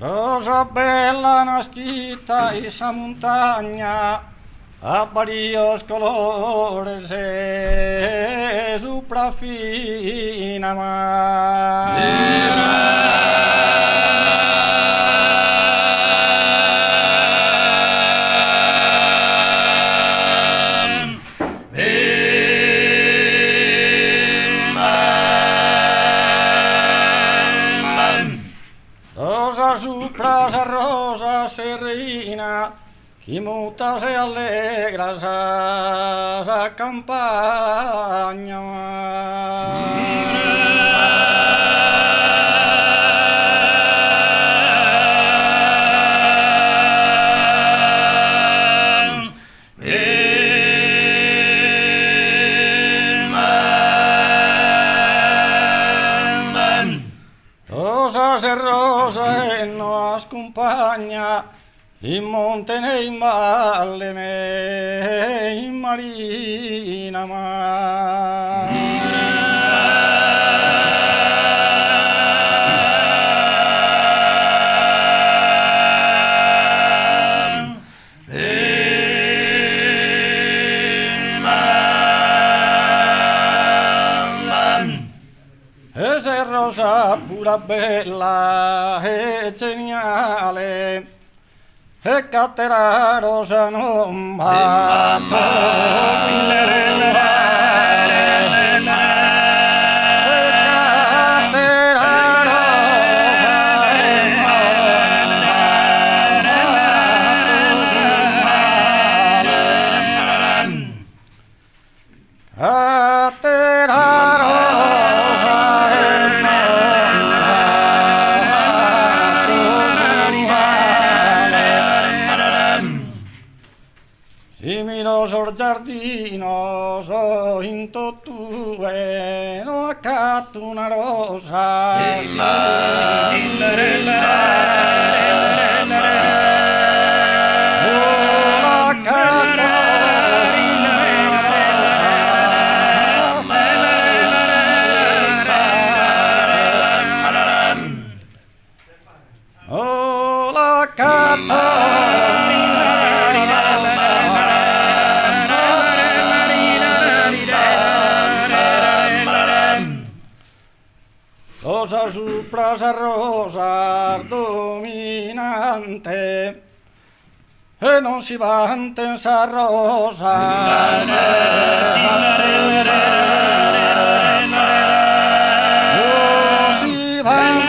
Rosa bella nascita esa montagna, a varios colores su fina rosa supra esa rosa serena, chi muta se allegra sa campagna. Rosa se rosa e nos compagna in monte e in valle e in marina esa rosa pura bella e geniale e catera rosa non simino sul giardino so in tue no accatto una rosa rosa supra esa rosa dominante e non si vanta in sa rosa non si vanta